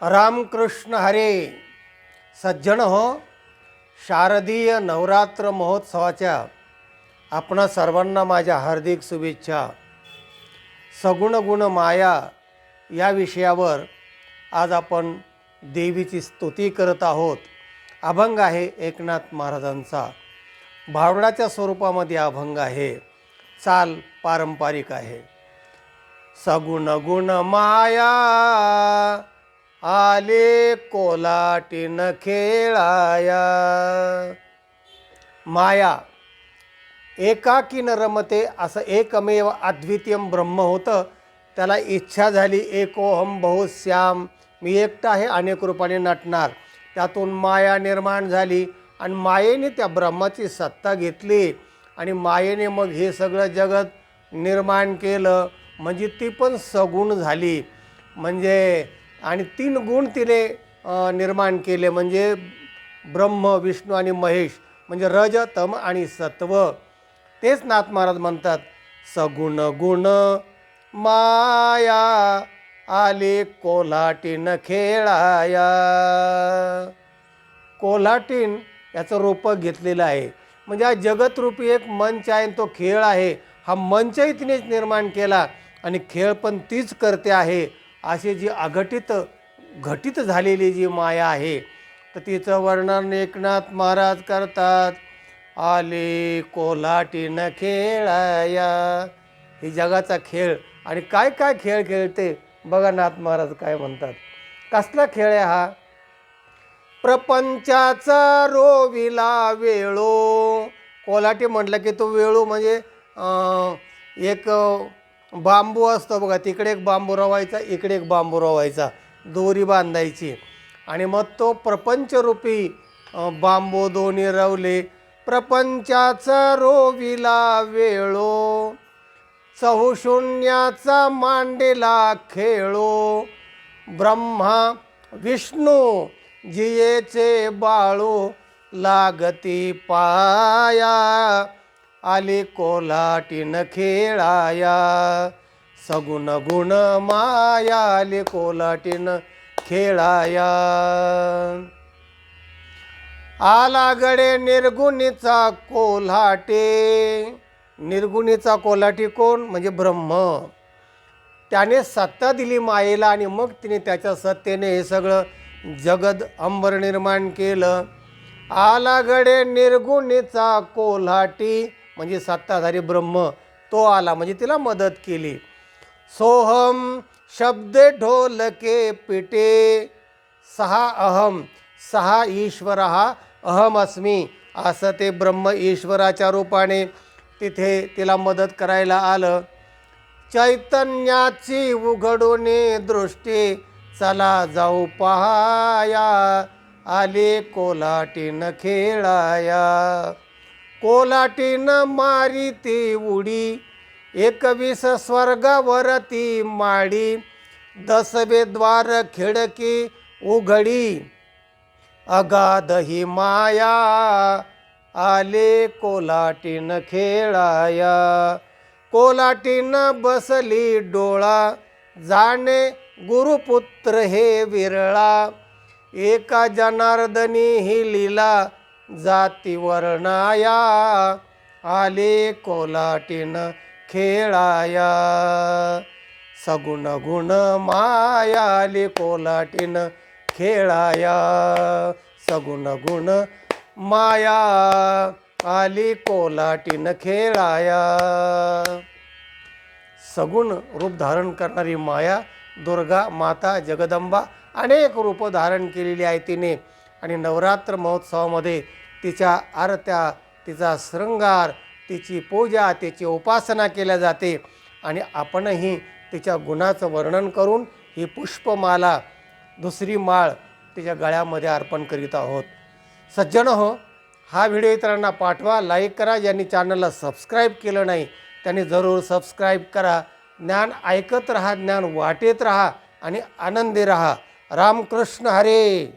रामकृष्ण हरे. सज्जन हो, शारदीय नवरात्र महोत्सवाच्या आपणा सर्वांना माझ्या हार्दिक शुभेच्छा. सगुण गुण माया या विषयावर आज आपण देवीची स्तुती करत आहोत. अभंग आहे एकनाथ महाराजांचा, भावनाच्या स्वरूपामध्ये अभंग आहे, चाल पारंपरिक आहे. सगुण गुण माया आले कोलाटीन खेळाया. माया एकाकी न रमते असं एकमेव अद्वितीय ब्रह्म होतं. त्याला इच्छा झाली एकोहम बहुश्याम, मी एकटा आहे अनेक रूपाने नटणार. त्यातून माया निर्माण झाली आणि मायेने त्या ब्रह्माची सत्ता घेतली आणि मायेने मग हे सगळं जगत निर्माण केलं. म्हणजे ती पण सगुण झाली. म्हणजे आणि 3 गुण तिने निर्माण केले, म्हणजे ब्रह्म विष्णू आणि महेश, म्हणजे रज तम आणि सत्व. तेच नाथ महाराज म्हणतात, सगुण गुण माया आले कोल्हाटीन खेळाया. कोल्हाटीन याचं रूप घेतलेलं आहे, म्हणजे हा जगतरूपी एक मंच आहे, तो खेळ आहे. हा मंचही तिनेच निर्माण केला आणि खेळ पण तीच करते आहे. अशी जी घटित झालेली जी माया आहे, तर तिचं वर्णन एकनाथ महाराज करतात. आले कोल्हाटीन खेळाया. ही जगाचा खेळ. आणि काय काय खेळ खेळते बघा नाथ महाराज काय म्हणतात. कसला खेळ आहे हा? प्रपंचाचा रोविला वेळो. कोल्हाटी म्हटलं की तो वेळू म्हणजे एक बांबू असतो बघा, तिकडे एक बांबू रवायचा, इकडे एक बांबू रवायचा, दोरी बांधायची आणि मग तो प्रपंचरूपी बांबू दोन्ही रवले. प्रपंचाचा रोविला वेळो, चहुशून्याचा मांडेला खेळो. ब्रह्मा विष्णू जियेचे बाळू, लागती पाया आले कोल्हाटीन खेळाया. सगुण गुण माया आले कोल्हाटीन खेळाया. आला गडे निर्गुणीचा कोल्हाटे. निर्गुणीचा कोल्हाटी कोण? म्हणजे ब्रह्म. त्याने सत्ता दिली मायेला आणि मग तिने त्याच्या सत्तेने हे सगळं जगद अंबर निर्माण केलं. आला गडे निर्गुणीचा कोल्हाटी, म्हणजे सत्ताधारी ब्रह्म तो आला, म्हणजे तिला मदत केली. सोहम शब्द ढोलके पिटे. 6 अहम, 6 ईश्वर हा अहम अस्मी असं ते ब्रह्म ईश्वराच्या रूपाने तिथे तिला मदत करायला आलं. चैतन्याची उघडूने दृष्टी, चला जाऊ पहाया आले कोल्हाटीन खेळाया. कोल्हाटीन मारिती उडी, 21 स्वर्गावरती माडी. 10वे द्वार खिडकी उघडी, अगाध ही माया आले कोल्हाटीन खेळाया. कोल्हाटीन बसली डोळा, जाणे गुरुपुत्र हे विरळा. एका जनार्दनी ही लीला, जाती वर्णाया आले कोल्हाटीन खेळाया. सगुण गुण माया आले कोल्हाटीन खेळाया. सगुण गुण माया आली कोल्हाटीन खेळाया. सगुण रूप धारण करणारी माया दुर्गा माता जगदंबा अनेक रूपं धारण केलेली आहे तिने. आणि नवरात्र महोत्सवामध्ये तिच्या आरत्या, तिचा शृंगार, तिची पूजा, तिची उपासना केल्या जाते. आणि आपणही तिच्या गुणाचं वर्णन करून ही पुष्पमाला, दुसरी माळ तिच्या गळ्यामध्ये अर्पण करीत आहोत. सज्जन हो, हा व्हिडिओ इतरांना पाठवा, लाईक करा. ज्यांनी चॅनलला सबस्क्राईब केलं नाही त्यांनी जरूर सबस्क्राईब करा. ज्ञान ऐकत राहा, ज्ञान वाटेत राहा आणि आनंदी राहा. रामकृष्ण हरे.